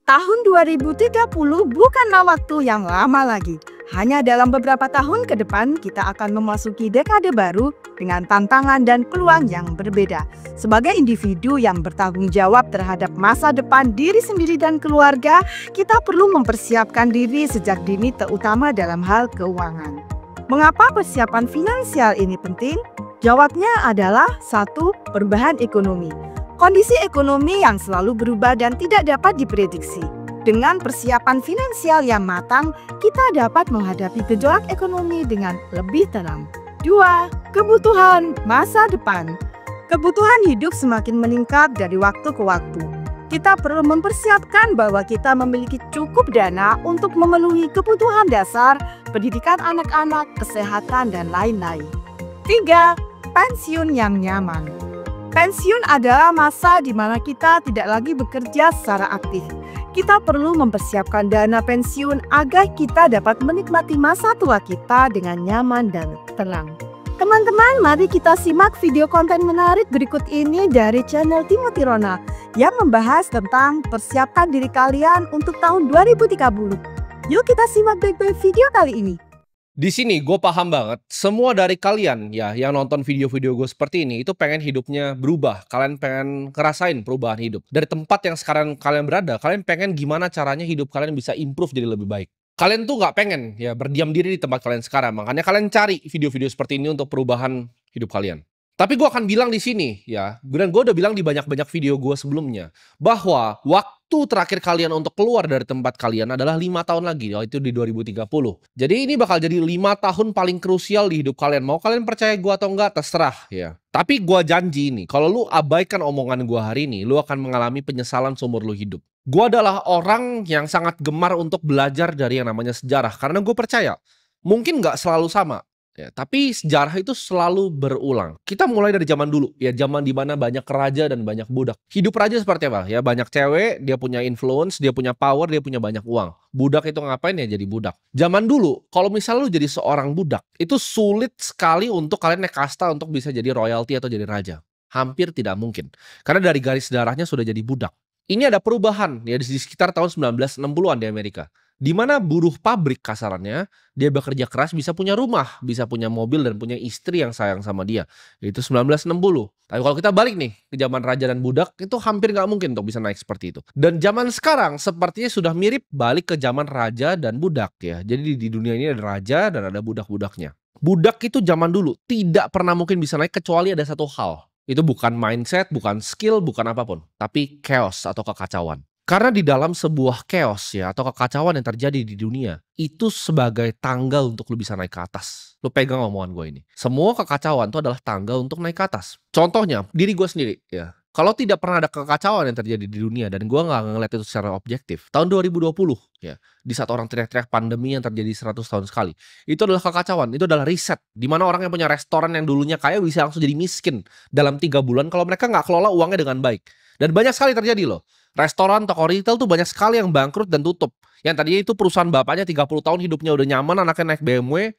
Tahun 2030 bukanlah waktu yang lama lagi. Hanya dalam beberapa tahun ke depan kita akan memasuki dekade baru dengan tantangan dan peluang yang berbeda. Sebagai individu yang bertanggung jawab terhadap masa depan diri sendiri dan keluarga, kita perlu mempersiapkan diri sejak dini, terutama dalam hal keuangan. Mengapa persiapan finansial ini penting? Jawabnya adalah 1. Perubahan ekonomi. Kondisi ekonomi yang selalu berubah dan tidak dapat diprediksi. Dengan persiapan finansial yang matang, kita dapat menghadapi gejolak ekonomi dengan lebih tenang. 2. Kebutuhan masa depan. Kebutuhan hidup semakin meningkat dari waktu ke waktu. Kita perlu mempersiapkan bahwa kita memiliki cukup dana untuk memenuhi kebutuhan dasar, pendidikan anak-anak, kesehatan, dan lain-lain. 3. Pensiun yang nyaman. Pensiun adalah masa di mana kita tidak lagi bekerja secara aktif. Kita perlu mempersiapkan dana pensiun agar kita dapat menikmati masa tua kita dengan nyaman dan tenang. Teman-teman, mari kita simak video konten menarik berikut ini dari channel Timothy Ronald yang membahas tentang persiapkan diri kalian untuk tahun 2030. Yuk kita simak baik-baik video kali ini. Di sini gue paham banget, semua dari kalian ya yang nonton video-video gue seperti ini itu pengen hidupnya berubah. Kalian pengen ngerasain perubahan hidup. Dari tempat yang sekarang kalian berada, kalian pengen gimana caranya hidup kalian bisa improve jadi lebih baik. Kalian tuh gak pengen ya berdiam diri di tempat kalian sekarang. Makanya kalian cari video-video seperti ini untuk perubahan hidup kalian. Tapi gue akan bilang di sini ya, dan gue udah bilang di banyak-banyak video gue sebelumnya, bahwa waktu terakhir kalian untuk keluar dari tempat kalian adalah 5 tahun lagi, yaitu di 2030. Jadi ini bakal jadi 5 tahun paling krusial di hidup kalian. Mau kalian percaya gue atau enggak, terserah ya. Tapi gue janji nih, kalau lu abaikan omongan gue hari ini, lu akan mengalami penyesalan seumur lu hidup. Gue adalah orang yang sangat gemar untuk belajar dari yang namanya sejarah, karena gue percaya, mungkin nggak selalu sama. Ya, tapi sejarah itu selalu berulang. Kita mulai dari zaman dulu, ya zaman dimana banyak raja dan banyak budak. Hidup raja seperti apa? Ya banyak cewek, dia punya influence, dia punya power, dia punya banyak uang. Budak itu ngapain ya? Jadi budak. Zaman dulu, kalau misalnya lu jadi seorang budak, itu sulit sekali untuk kalian naik kasta untuk bisa jadi royalty atau jadi raja. Hampir tidak mungkin. Karena dari garis darahnya sudah jadi budak. Ini ada perubahan ya di sekitar tahun 1960-an di Amerika. Di mana buruh pabrik kasarannya, dia bekerja keras bisa punya rumah, bisa punya mobil dan punya istri yang sayang sama dia. Itu 1960. Tapi kalau kita balik nih ke zaman raja dan budak, itu hampir nggak mungkin untuk bisa naik seperti itu. Dan zaman sekarang sepertinya sudah mirip balik ke zaman raja dan budak ya. Jadi di dunia ini ada raja dan ada budak-budaknya. Budak itu zaman dulu tidak pernah mungkin bisa naik kecuali ada satu hal. Itu bukan mindset, bukan skill, bukan apapun. Tapi chaos atau kekacauan. Karena di dalam sebuah chaos ya atau kekacauan yang terjadi di dunia, itu sebagai tangga untuk lu bisa naik ke atas. Lu pegang omongan gue ini. Semua kekacauan itu adalah tangga untuk naik ke atas. Contohnya, diri gue sendiri ya. Kalau tidak pernah ada kekacauan yang terjadi di dunia dan gue nggak ngeliat itu secara objektif, tahun 2020 ya, di saat orang teriak-teriak pandemi yang terjadi 100 tahun sekali, itu adalah kekacauan, itu adalah riset. Di mana orang yang punya restoran yang dulunya kaya bisa langsung jadi miskin dalam 3 bulan kalau mereka nggak kelola uangnya dengan baik. Dan banyak sekali terjadi loh. Restoran, toko retail tuh banyak sekali yang bangkrut dan tutup. Yang tadinya itu perusahaan bapaknya 30 tahun hidupnya udah nyaman, anaknya naik BMW,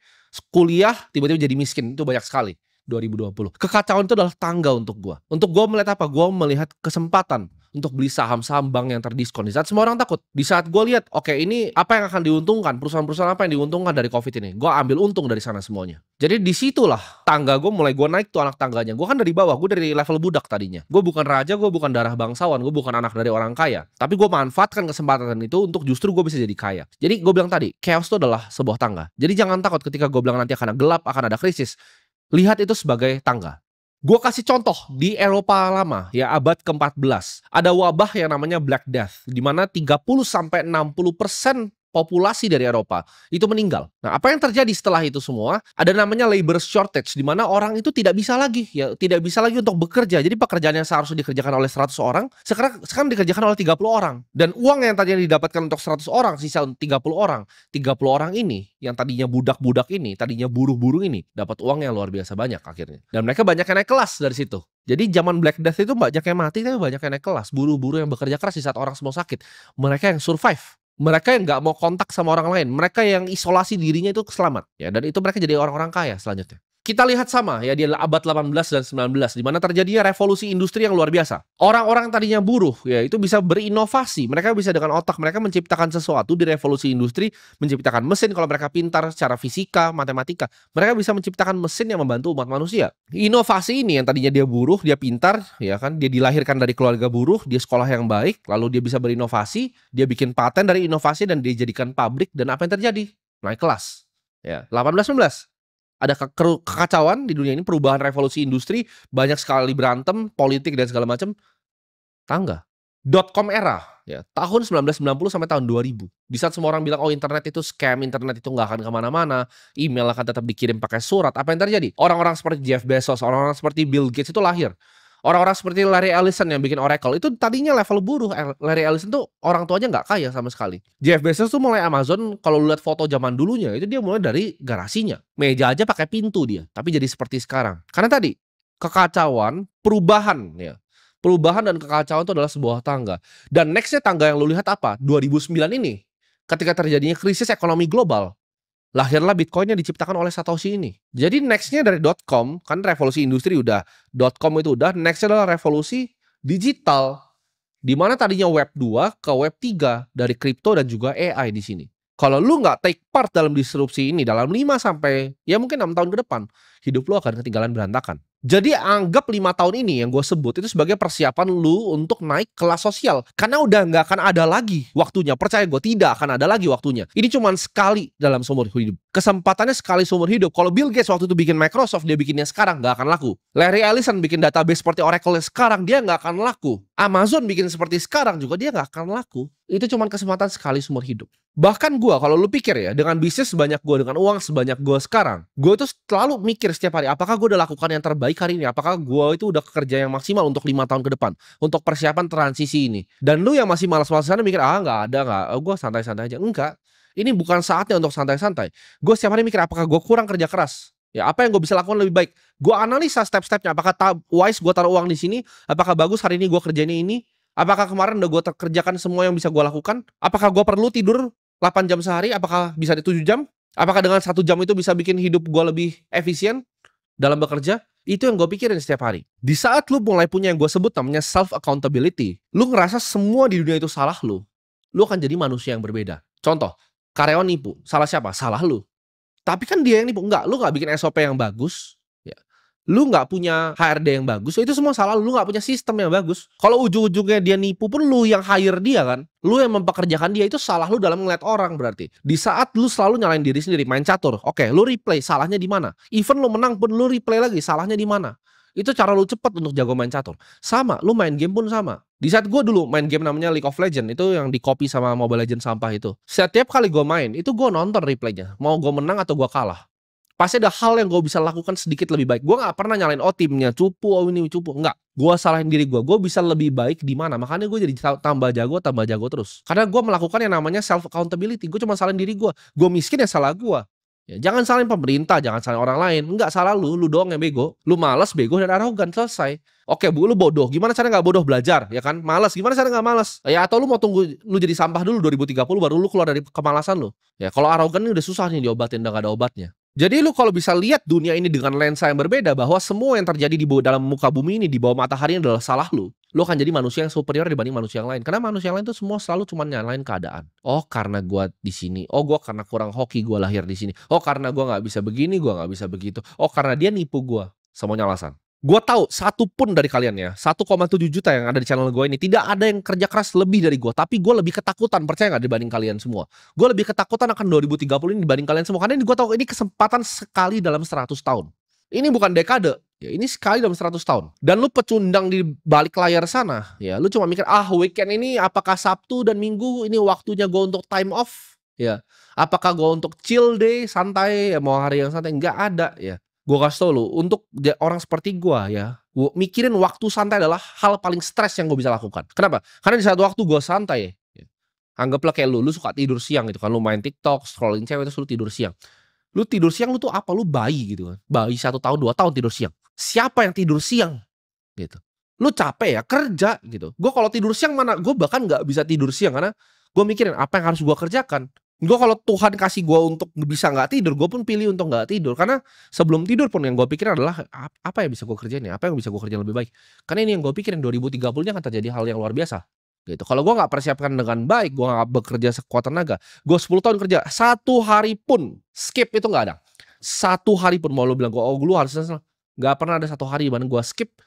kuliah, tiba-tiba jadi miskin. Itu banyak sekali. 2020. Kekacauan itu adalah tangga untuk gua. Untuk gua melihat apa? Gua melihat kesempatan untuk beli saham-saham bank yang terdiskon. Di saat semua orang takut. Di saat gua lihat, oke, ini apa yang akan diuntungkan? Perusahaan-perusahaan apa yang diuntungkan dari COVID ini? Gua ambil untung dari sana semuanya. Jadi disitulah tangga gue mulai gue naik tuh anak tangganya. Gue kan dari bawah, gue dari level budak tadinya. Gue bukan raja, gue bukan darah bangsawan, gue bukan anak dari orang kaya. Tapi gue manfaatkan kesempatan itu untuk justru gue bisa jadi kaya. Jadi gue bilang tadi, chaos itu adalah sebuah tangga. Jadi jangan takut ketika gue bilang nanti akan ada gelap, akan ada krisis. Lihat itu sebagai tangga. Gue kasih contoh di Eropa lama ya abad ke-14. Ada wabah yang namanya Black Death. Di mana 30-60% populasi dari Eropa itu meninggal. Nah, apa yang terjadi setelah itu semua? Ada namanya labor shortage, di mana orang itu tidak bisa lagi untuk bekerja. Jadi pekerjaan yang seharusnya dikerjakan oleh 100 orang, sekarang dikerjakan oleh 30 orang. Dan uang yang tadinya didapatkan untuk 100 orang, sisa 30 orang. 30 orang ini, yang tadinya budak-budak ini, tadinya buruh-buruh ini, dapat uang yang luar biasa banyak akhirnya. Dan mereka banyak yang naik kelas dari situ. Jadi zaman Black Death itu banyak yang mati, tapi banyak yang naik kelas. Buruh-buruh yang bekerja keras di saat orang semua sakit. Mereka yang survive. Mereka yang nggak mau kontak sama orang lain, mereka yang isolasi dirinya itu selamat ya, dan itu mereka jadi orang-orang kaya selanjutnya. Kita lihat sama ya di abad 18 dan 19 di mana terjadinya revolusi industri yang luar biasa. Orang-orang tadinya buruh ya itu bisa berinovasi. Mereka bisa dengan otak mereka menciptakan sesuatu di revolusi industri, menciptakan mesin kalau mereka pintar secara fisika, matematika. Mereka bisa menciptakan mesin yang membantu umat manusia. Inovasi ini yang tadinya dia buruh, dia pintar ya kan, dia dilahirkan dari keluarga buruh, dia sekolah yang baik, lalu dia bisa berinovasi, dia bikin paten dari inovasi dan dia jadikan pabrik dan apa yang terjadi? Naik kelas. Ya, 18-19. Ada kekacauan di dunia ini, perubahan revolusi industri, banyak sekali berantem, politik dan segala macam. Tangga. .com era, ya, tahun 1990 sampai tahun 2000. Di saat semua orang bilang, oh internet itu scam, internet itu nggak akan kemana-mana, email akan tetap dikirim pakai surat. Apa yang terjadi? Orang-orang seperti Jeff Bezos, orang-orang seperti Bill Gates itu lahir. Orang-orang seperti Larry Ellison yang bikin Oracle itu tadinya level buruh. Larry Ellison tuh orang tuanya nggak kaya sama sekali. Jeff Bezos tuh mulai Amazon, kalau lu lihat foto zaman dulunya itu dia mulai dari garasinya. Meja aja pakai pintu dia, tapi jadi seperti sekarang. Karena tadi kekacauan, perubahan ya. Perubahan dan kekacauan itu adalah sebuah tangga. Dan nextnya tangga yang lu lihat apa? 2009 ini ketika terjadinya krisis ekonomi global. Lahirlah Bitcoin yang diciptakan oleh Satoshi ini. Jadi nextnya dari .com, kan revolusi industri udah, .com itu udah, nextnya adalah revolusi digital. Di mana tadinya Web 2 ke Web 3 dari kripto dan juga AI di sini. Kalau lu nggak take part dalam disrupsi ini dalam 5 sampai ya mungkin 6 tahun ke depan, hidup lu akan ketinggalan berantakan. Jadi anggap 5 tahun ini yang gue sebut itu sebagai persiapan lu untuk naik kelas sosial. Karena udah nggak akan ada lagi waktunya. Percaya gue, tidak akan ada lagi waktunya. Ini cuma sekali dalam seumur hidup. Kesempatannya sekali seumur hidup. Kalau Bill Gates waktu itu bikin Microsoft, dia bikinnya sekarang, nggak akan laku. Larry Ellison bikin database seperti Oracle sekarang, dia nggak akan laku. Amazon bikin seperti sekarang juga, dia nggak akan laku. Itu cuma kesempatan sekali seumur hidup. Bahkan gue, kalau lu pikir ya, dengan bisnis sebanyak gue, dengan uang sebanyak gue sekarang, gue tuh selalu mikir setiap hari, apakah gue udah lakukan yang terbaik hari ini? Apakah gue itu udah kerja yang maksimal untuk 5 tahun ke depan, untuk persiapan transisi ini? Dan lu yang masih malas-malasan mikir, nggak ada, gue santai-santai aja. Enggak, ini bukan saatnya untuk santai-santai. Gue setiap hari mikir, apakah gue kurang kerja keras? Ya, apa yang gue bisa lakukan lebih baik? Gue analisa step-stepnya, apakah wise gue taruh uang di sini? Apakah bagus hari ini gue kerjain ini? Apakah kemarin udah gue kerjakan semua yang bisa gue lakukan? Apakah gue perlu tidur 8 jam sehari? Apakah bisa di 7 jam? Apakah dengan 1 jam itu bisa bikin hidup gue lebih efisien dalam bekerja? Itu yang gue pikirin setiap hari. Di saat lu mulai punya yang gue sebut namanya self accountability, lu ngerasa semua di dunia itu salah lu akan jadi manusia yang berbeda. Contoh, karyawan nipu, salah siapa? Salah lu. Tapi kan dia yang nipu. Enggak, lu gak bikin SOP yang bagus, ya. Lu gak punya HRD yang bagus, itu semua salah lu gak punya sistem yang bagus. Kalau ujung-ujungnya dia nipu pun lu yang hire dia kan, lu yang mempekerjakan dia, itu salah lu dalam ngeliat orang berarti. Di saat lu selalu nyalain diri sendiri, main catur, oke, lu replay, salahnya di mana? Even lu menang pun lu replay lagi, salahnya di mana? Itu cara lu cepet untuk jago main catur. Sama, lu main game pun sama. Di saat gue dulu main game namanya League of Legends, itu yang di copy sama Mobile Legends sampah itu. Setiap kali gue main, itu gue nonton replaynya. Mau gue menang atau gue kalah. Pasti ada hal yang gue bisa lakukan sedikit lebih baik. Gue gak pernah nyalain, oh timnya cupu, oh ini cupu. Enggak. Gue salahin diri gue bisa lebih baik di mana. Makanya gue jadi tambah jago terus. Karena gue melakukan yang namanya self accountability. Gue cuma salahin diri gue. Gue miskin ya salah gue. Ya, jangan salahin pemerintah, jangan salahin orang lain. Enggak, salah lu doang yang bego. Lu malas, bego, dan arogan, selesai. Oke, Bu, lu bodoh. Gimana cara nggak bodoh? Belajar, ya kan? Malas, gimana cara nggak malas? Ya, atau lu mau tunggu lu jadi sampah dulu 2030 baru lu keluar dari kemalasan lu. Ya, kalau arogan ini udah susah nih diobatin, udah gak ada obatnya. Jadi lu kalau bisa lihat dunia ini dengan lensa yang berbeda, bahwa semua yang terjadi di dalam muka bumi ini, di bawah matahari adalah salah lu akan jadi manusia yang superior dibanding manusia yang lain. Karena manusia yang lain itu semua selalu cuma nyalain keadaan. Oh, karena gua di sini. Oh, gua karena kurang hoki gua lahir di sini. Oh, karena gua nggak bisa begini, gua nggak bisa begitu. Oh, karena dia nipu gua. Semuanya alasan. Gua tahu satu pun dari kalian ya, 1,7 juta yang ada di channel gue ini tidak ada yang kerja keras lebih dari gue. Tapi gue lebih ketakutan, percaya nggak, dibanding kalian semua. Gue lebih ketakutan akan 2030 ini dibanding kalian semua. Karena gue tahu ini kesempatan sekali dalam 100 tahun. Ini bukan dekade, ya ini sekali dalam 100 tahun. Dan lu pecundang di balik layar sana, ya lu cuma mikir, weekend ini apakah Sabtu dan Minggu ini waktunya gue untuk time off, ya. Apakah gue untuk chill day, santai, ya mau hari yang santai, nggak ada, ya. Gue kasih tau lu, untuk orang seperti gue ya, mikirin waktu santai adalah hal paling stres yang gue bisa lakukan. Kenapa? Karena di saat waktu gue santai, ya, anggaplah kayak lu suka tidur siang gitu kan, lu main TikTok, scrolling cewek, terus lu tidur siang. Lu tidur siang lu tuh apa? Lu bayi gitu kan. Bayi 1 tahun 2 tahun tidur siang. Siapa yang tidur siang? Gitu. Lu capek ya kerja gitu. Gue kalau tidur siang mana? Gue bahkan nggak bisa tidur siang karena gue mikirin apa yang harus gue kerjakan. Gue kalau Tuhan kasih gue untuk bisa nggak tidur, gue pun pilih untuk nggak tidur. Karena sebelum tidur pun yang gue pikir adalah apa yang bisa gue kerjain ya, apa yang bisa gue kerjain lebih baik. Karena ini yang gue pikirin 2030-nya akan terjadi hal yang luar biasa. Gitu. Kalau gue nggak persiapkan dengan baik, gue nggak bekerja sekuat tenaga, gue 10 tahun kerja, satu hari pun skip itu nggak ada. Satu hari pun mau lu bilang gue, oh lu harus nggak pernah ada satu hari mana gue skip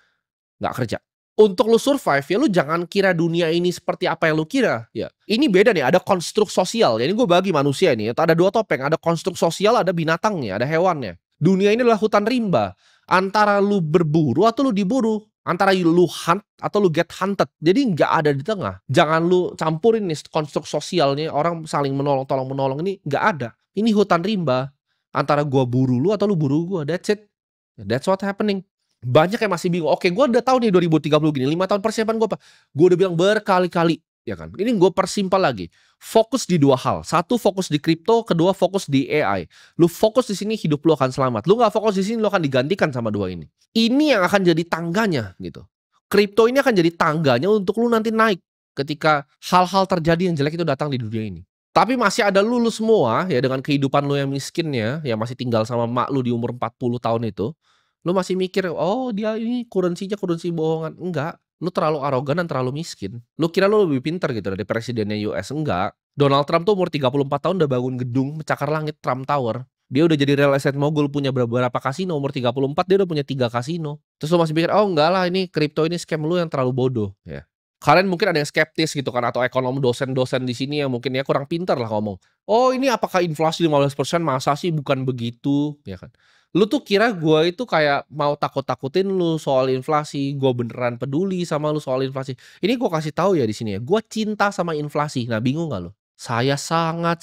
nggak kerja. Untuk lu survive ya lu jangan kira dunia ini seperti apa yang lu kira ya. Ini beda nih, ada konstruk sosial. Jadi gue bagi manusia ini ada dua topeng, ada konstruk sosial, ada binatangnya, ada hewannya. Dunia ini adalah hutan rimba. Antara lu berburu atau lu diburu, antara lu hunt atau lu get hunted. Jadi nggak ada di tengah. Jangan lu campurin nih konstruk sosialnya, orang saling menolong, tolong menolong, ini nggak ada. Ini hutan rimba. Antara gua buru lu atau lu buru gua. That's it. That's what happening. Banyak yang masih bingung. Oke, gue udah tahu nih 2030 gini. 5 tahun persiapan gue apa? Gue udah bilang berkali-kali, ya kan? Ini gue persimpel lagi. Fokus di dua hal. Satu, fokus di kripto. Kedua, fokus di AI. Lu fokus di sini, hidup lu akan selamat. Lu nggak fokus di sini, lu akan digantikan sama dua ini. Ini yang akan jadi tangganya, gitu. Kripto ini akan jadi tangganya untuk lu nanti naik ketika hal-hal terjadi yang jelek itu datang di dunia ini. Tapi masih ada lu semua, ya, dengan kehidupan lu yang miskinnya, yang masih tinggal sama mak lu di umur 40 tahun itu. Lu masih mikir, oh dia ini currency-nya currency bohongan. Enggak, lu terlalu arogan dan terlalu miskin. Lu kira lu lebih pintar gitu dari presidennya US. Enggak. Donald Trump tuh umur 34 tahun udah bangun gedung mencakar langit, Trump Tower. Dia udah jadi real estate mogul, punya beberapa kasino. Umur 34 dia udah punya 3 kasino. Terus lu masih pikir, oh enggak lah, ini kripto ini scam, lu yang terlalu bodoh. Ya. Kalian mungkin ada yang skeptis gitu kan, atau ekonom dosen-dosen di sini yang mungkin ya kurang pintar lah ngomong. Oh ini apakah inflasi 15%? Masa sih, bukan begitu, ya kan. Lu tuh kira gue itu kayak mau takut-takutin lu soal inflasi, gue beneran peduli sama lu soal inflasi. Ini gue kasih tahu ya di sini ya, gue cinta sama inflasi. Nah bingung gak lu? Saya sangat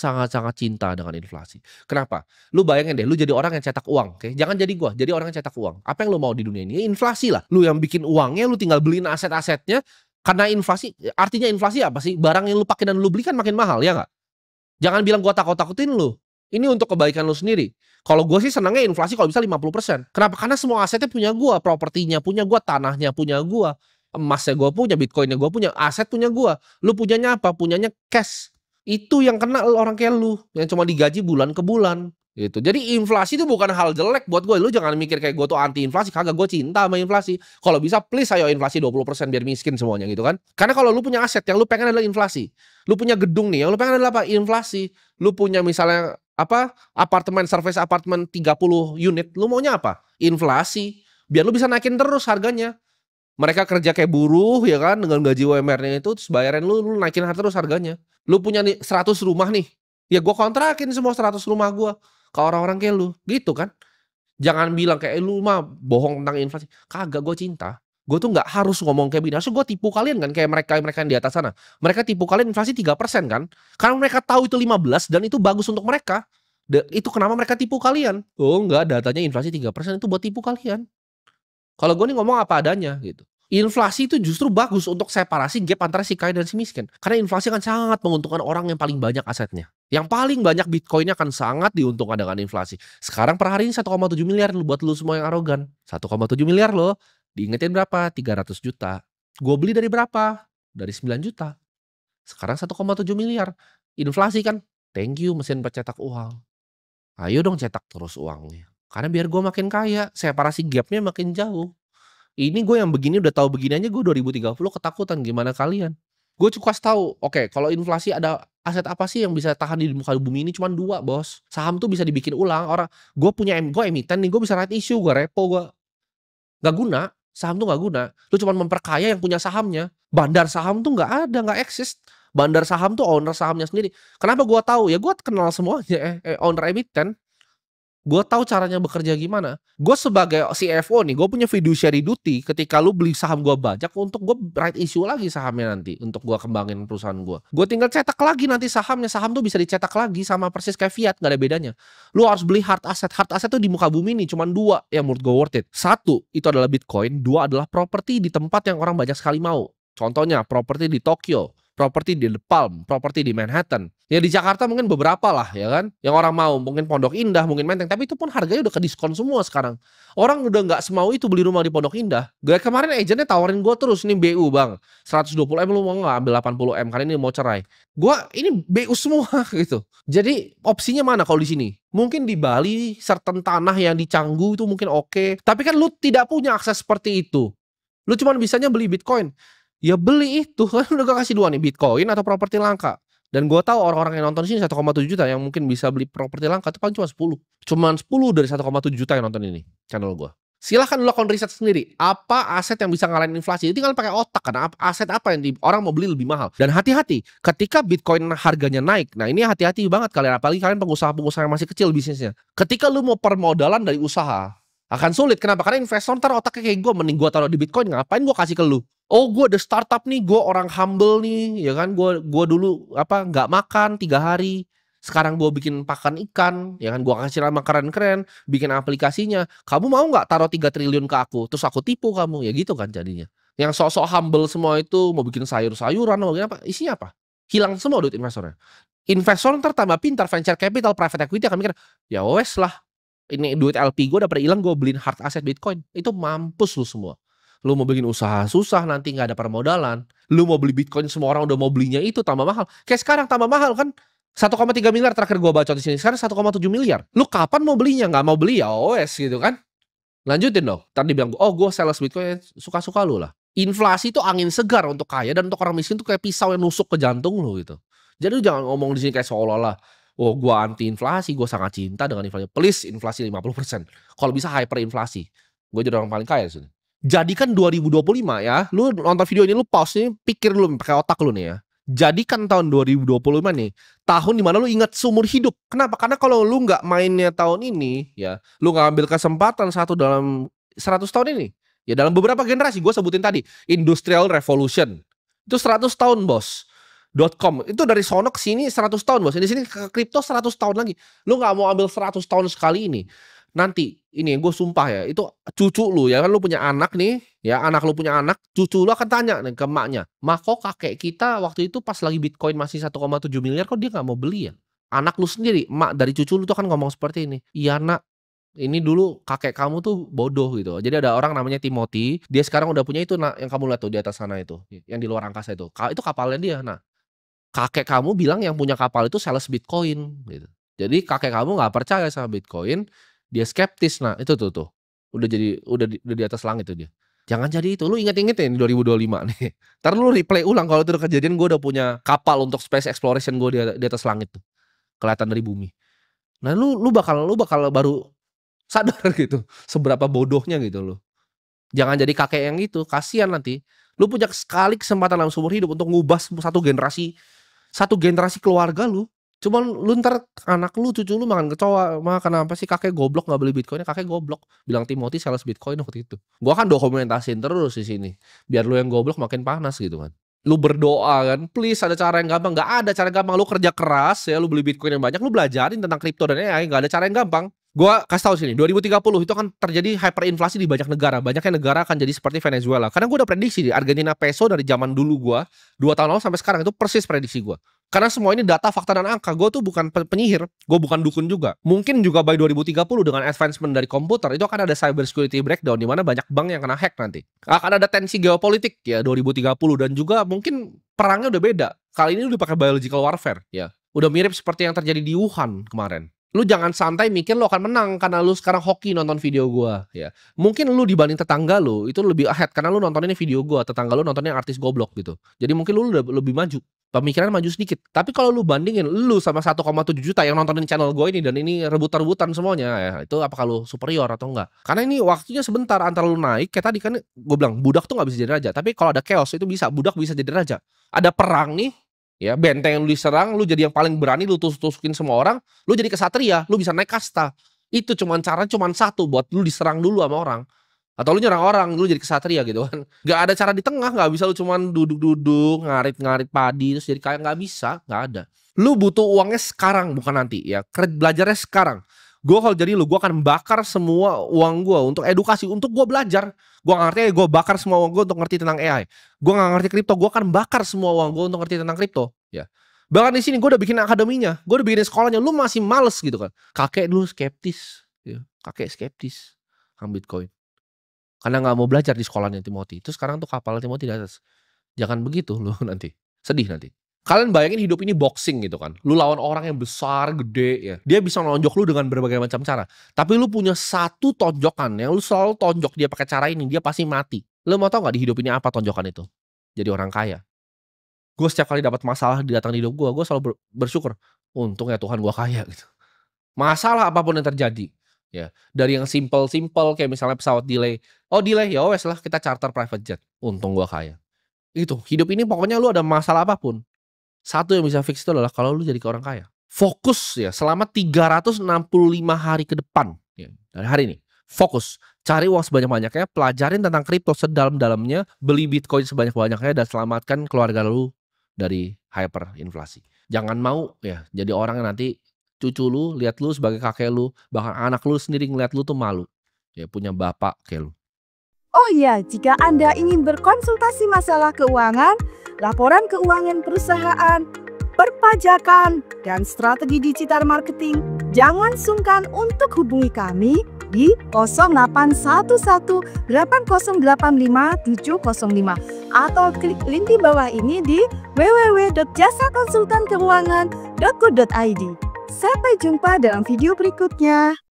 cinta dengan inflasi. Kenapa? Lu bayangin deh, lu jadi orang yang cetak uang, oke? Jangan jadi gue, jadi orang yang cetak uang. Apa yang lu mau di dunia ini? Ya, inflasi lah. Lu yang bikin uangnya, lu tinggal beliin aset-asetnya. Karena inflasi, artinya inflasi apa sih? Barang yang lu pakai dan lu beli kan makin mahal, ya nggak? Jangan bilang gue takut-takutin lu. Ini untuk kebaikan lu sendiri. Kalau gue sih senangnya inflasi kalau bisa 50%. Kenapa? Karena semua asetnya punya gue, propertinya punya gue, tanahnya punya gue, emasnya gue punya, bitcoinnya gue punya, aset punya gue. Lu punyanya apa? Punyanya cash. Itu yang kena orang kayak lu, yang cuma digaji bulan ke bulan. Gitu. Jadi inflasi itu bukan hal jelek buat gue. Lu jangan mikir kayak gue tuh anti inflasi. Kagak, gue cinta sama inflasi. Kalau bisa please ayo inflasi 20% biar miskin semuanya gitu kan. Karena kalau lu punya aset yang lu pengen adalah inflasi. Lu punya gedung nih, yang lu pengen adalah apa? Inflasi. Lu punya misalnya apa? Apartemen, service apartemen 30 unit. Lu maunya apa? Inflasi. Biar lu bisa naikin terus harganya. Mereka kerja kayak buruh ya kan, dengan gaji UMR-nya itu, terus bayaran lu naikin terus harganya. Lu punya nih 100 rumah nih. Ya gue kontrakin semua 100 rumah gue ke orang-orang kayak lu, gitu kan. Jangan bilang kayak lu mah bohong tentang inflasi. Kagak, gue cinta. Gue tuh nggak harus ngomong kayak begini. Harusnya gue tipu kalian kan, kayak mereka yang di atas sana. Mereka tipu kalian inflasi 3% kan. Karena mereka tahu itu 15 dan itu bagus untuk mereka. Itu kenapa mereka tipu kalian. Oh enggak, datanya inflasi 3% itu buat tipu kalian. Kalau gue nih ngomong apa adanya gitu. Inflasi itu justru bagus untuk separasi gap antara si kaya dan si miskin. Karena inflasi akan sangat menguntungkan orang yang paling banyak asetnya. Yang paling banyak bitcoinnya akan sangat diuntungkan dengan inflasi. Sekarang per hari ini 1,7 miliar buat lu semua yang arogan. 1,7 miliar loh. Diingetin berapa? 300 juta. Gue beli dari berapa? Dari 9 juta. Sekarang 1,7 miliar. Inflasi kan? Thank you mesin pencetak uang. Ayo dong cetak terus uangnya. Karena biar gue makin kaya, separasi gapnya makin jauh. Ini gue yang begini udah tahu begini aja gue 2030 ketakutan, gimana kalian? Gue cukup kasih tahu, oke, kalau inflasi ada aset apa sih yang bisa tahan di muka bumi ini? Cuma 2 bos. Saham tuh bisa dibikin ulang. Orang gue punya gue emiten nih, gue bisa right issue, gue repo, gue nggak guna. Saham tuh nggak guna. Lu cuma memperkaya yang punya sahamnya. Bandar saham tuh nggak ada, nggak eksis. Bandar saham tuh owner sahamnya sendiri. Kenapa gue tahu? Ya gue kenal semuanya. Owner emiten. Gue tahu caranya bekerja gimana. Gue sebagai CFO nih, gue punya fiduciary duty ketika lu beli saham gue bajak untuk gue right issue lagi sahamnya nanti untuk gue kembangin perusahaan gue. Gue tinggal cetak lagi nanti sahamnya. Saham tuh bisa dicetak lagi sama persis kayak fiat, gak ada bedanya. Lu harus beli hard asset. Hard asset tuh di muka bumi nih cuma 2 yang menurut gue worth it. 1 itu adalah Bitcoin, 2 adalah properti di tempat yang orang banyak sekali mau. Contohnya properti di Tokyo, properti di The Palm, properti di Manhattan. Ya di Jakarta mungkin beberapa lah ya kan, yang orang mau, mungkin Pondok Indah, mungkin Menteng, tapi itu pun harganya udah kediskon semua sekarang. Orang udah nggak semau itu beli rumah di Pondok Indah. Gue kemarin agentnya tawarin gue terus, nih BU bang, 120M lu mau nggak ambil 80M, karena ini mau cerai. Gue ini BU semua gitu. Jadi opsinya mana kalau di sini? Mungkin di Bali, certain tanah yang di Canggu itu mungkin oke. Tapi kan lu tidak punya akses seperti itu. Lu cuma bisanya beli Bitcoin. Ya beli itu, kan udah gak kasih dua nih, Bitcoin atau properti langka. Dan gue tahu orang-orang yang nonton sini 1,7 juta yang mungkin bisa beli properti langka itu paling cuma 10. Cuman 10 dari 1,7 juta yang nonton ini channel gue. Silahkan lu lakukan riset sendiri. Apa aset yang bisa ngalahin inflasi? Tinggal pakai otak kan. Aset apa yang orang mau beli lebih mahal. Dan hati-hati ketika Bitcoin harganya naik. Nah ini hati-hati banget kalian. Apalagi kalian pengusaha-pengusaha yang masih kecil bisnisnya. Ketika lu mau permodalan dari usaha, akan sulit. Kenapa? Karena investor ntar otaknya kayak gue. Mending gue taruh di Bitcoin. Ngapain gue kasih ke lu? Oh gue ada startup nih, gue orang humble nih, ya kan, gue dulu nggak makan 3 hari, sekarang gue bikin pakan ikan, ya kan, gue kasih nama keren-keren, bikin aplikasinya, kamu mau nggak taruh 3 triliun ke aku, terus aku tipu kamu, ya gitu kan jadinya. Yang sok-sok humble semua itu mau bikin sayur-sayuran, mau bikin apa, isinya apa? Hilang semua duit investornya. Investor ntar tambah pintar, venture capital, private equity akan mikir, ya wes lah, ini duit LP gue udah pada hilang, gue beliin hard asset Bitcoin, itu mampus lu semua. Lu mau bikin usaha susah, nanti nggak ada permodalan. Lu mau beli Bitcoin, semua orang udah mau belinya itu tambah mahal. Kayak sekarang tambah mahal kan. 1,3 miliar terakhir gua baca di sini. Sekarang 1,7 miliar. Lu kapan mau belinya? Nggak mau beli ya OS gitu kan. Lanjutin dong. Tadi bilang, oh gue sales Bitcoin, suka-suka lu lah. Inflasi itu angin segar untuk kaya, dan untuk orang miskin tuh kayak pisau yang nusuk ke jantung lu gitu. Jadi lu jangan ngomong di sini kayak seolah-olah, oh gue anti inflasi, gue sangat cinta dengan inflasi. Please, inflasi 50%. Kalau bisa hyperinflasi. Gue jadi orang paling kaya di sini. Jadikan 2025 ya, lu nonton video ini, lu pause nih, pikir dulu pakai otak lu nih ya. Jadikan tahun 2025 nih, tahun dimana lu ingat seumur hidup. Kenapa? Karena kalau lu nggak mainnya tahun ini, ya, lu nggak ambil kesempatan satu dalam 100 tahun ini, ya dalam beberapa generasi, gue sebutin tadi, Industrial Revolution, itu 100 tahun bos. .com itu dari sono ke sini 100 tahun bos. Di sini ke kripto 100 tahun lagi. Lu nggak mau ambil 100 tahun sekali ini. Nanti ini gue sumpah ya, itu cucu lu ya kan, lu punya anak nih ya, anak lu punya anak, cucu lu akan tanya nih ke emaknya, mak kok kakek kita waktu itu pas lagi Bitcoin masih 1,7 miliar kok dia nggak mau beli ya? Anak lu sendiri, emak dari cucu lu tuh kan ngomong seperti ini, iya nak, ini dulu kakek kamu tuh bodoh gitu. Jadi ada orang namanya Timothy, dia sekarang udah punya itu, nak, yang kamu lihat tuh di atas sana itu, yang di luar angkasa itu kapalnya dia. Nah, kakek kamu bilang yang punya kapal itu sales Bitcoin gitu. Jadi kakek kamu nggak percaya sama Bitcoin, dia skeptis. Nah, itu tuh. Udah di atas langit tuh dia. Jangan jadi itu. Lu inget-inget ya 2025 nih. Entar lu replay ulang kalau itu udah kejadian, gue udah punya kapal untuk space exploration gue di atas langit tuh. Kelihatan dari bumi. Nah, lu bakal baru sadar gitu seberapa bodohnya gitu lu. Jangan jadi kakek yang itu, kasihan nanti. Lu punya sekali kesempatan dalam seumur hidup untuk ngubah satu generasi keluarga lu. Cuman lu ntar anak lu, cucu lu makan kecoa. Kenapa sih kakek goblok nggak beli Bitcoinnya? Kakek goblok. Bilang Timothy sales Bitcoin waktu itu. Gua kan dokumentasiin terus di sini. Biar lu yang goblok makin panas gitu kan. Lu berdoa kan, please ada cara yang gampang. Nggak ada cara gampang. Lu kerja keras ya, lu beli Bitcoin yang banyak, lu belajarin tentang kripto dan AI. Nggak ada cara yang gampang. Gua kasih tahu sini, 2030 itu akan terjadi hyperinflasi di banyak negara. Banyaknya negara akan jadi seperti Venezuela. Karena gue udah prediksi di Argentina peso dari zaman dulu gue, 2 tahun lalu sampai sekarang, itu persis prediksi gue. Karena semua ini data, fakta, dan angka. Gue tuh bukan penyihir, gue bukan dukun juga. Mungkin juga by 2030 dengan advancement dari komputer, itu akan ada cyber security breakdown, di mana banyak bank yang kena hack nanti. Akan ada tensi geopolitik ya 2030, dan juga mungkin perangnya udah beda. Kali ini udah pakai biological warfare ya. Udah mirip seperti yang terjadi di Wuhan kemarin. Lu jangan santai mikir lu akan menang karena lu sekarang hoki nonton video gua ya. Mungkin lu dibanding tetangga lu itu lebih ahead karena lu nontonin video gua, tetangga lu nontonnya artis goblok gitu. Jadi mungkin lu udah lebih maju. Pemikiran maju sedikit. Tapi kalau lu bandingin lu sama 1,7 juta yang nontonin channel gue ini, dan ini rebut-rebutan semuanya ya, itu apakah lu superior atau enggak? Karena ini waktunya sebentar antara lu naik, kayak tadi kan gue bilang budak tuh nggak bisa jadi raja, tapi kalau ada chaos itu bisa, budak bisa jadi raja. Ada perang nih, ya benteng yang lu diserang, lu jadi yang paling berani, lu tusuk-tusukin semua orang, lu jadi kesatria, lu bisa naik kasta. Itu cuman satu, buat lu diserang dulu sama orang. Atau lu nyerang orang, lu jadi kesatria gitu kan. Gak ada cara di tengah, gak bisa lu cuman duduk-duduk, ngarit-ngarit padi, terus jadi kayak, gak bisa, gak ada. Lu butuh uangnya sekarang, bukan nanti ya. Belajarnya sekarang. Gue kalau jadi lu, gue akan bakar semua uang gue untuk edukasi, untuk gue belajar. Gue gak ngerti, gue bakar semua uang gue untuk ngerti tentang AI. Gue gak ngerti kripto, gue akan bakar semua uang gue untuk ngerti tentang kripto. Ya. Bahkan di sini gue udah bikin akademinya, gue udah bikin sekolahnya. Lu masih males gitu kan? Kakek dulu skeptis, ya. Kakek skeptis sama Bitcoin karena nggak mau belajar di sekolahnya Timothy. Terus sekarang tuh kapal Timothy di atas. Jangan begitu lu nanti, sedih nanti. Kalian bayangin hidup ini boxing gitu kan. Lu lawan orang yang besar, gede ya. Dia bisa nonjok lu dengan berbagai macam cara. Tapi lu punya satu tonjokan yang lu selalu tonjok dia pakai cara ini, dia pasti mati. Lu mau tau gak di hidup ini apa tonjokan itu? Jadi orang kaya. Gue setiap kali dapat masalah datang di hidup gue selalu bersyukur. Untung ya Tuhan gue kaya gitu. Masalah apapun yang terjadi. Ya, dari yang simple kayak misalnya pesawat delay. Oh delay, ya wes lah kita charter private jet. Untung gue kaya. Itu, hidup ini pokoknya lu ada masalah apapun. Satu yang bisa fix itu adalah kalau lu jadi orang kaya. Fokus ya selama 365 hari ke depan ya, dari hari ini. Fokus, cari uang sebanyak-banyaknya, pelajarin tentang kripto sedalam-dalamnya, beli Bitcoin sebanyak-banyaknya dan selamatkan keluarga lu dari hyperinflasi. Jangan mau ya jadi orang yang nanti cucu lu lihat lu sebagai kakek lu, bahkan anak lu sendiri ngeliat lu tuh malu. Ya punya bapak kayak lu. Oh iya, jika Anda ingin berkonsultasi masalah keuangan, laporan keuangan perusahaan, perpajakan, dan strategi digital marketing, jangan sungkan untuk hubungi kami di 0811 8085 705 atau klik link di bawah ini di www.jasakonsultankeuangan.co.id. Sampai jumpa dalam video berikutnya.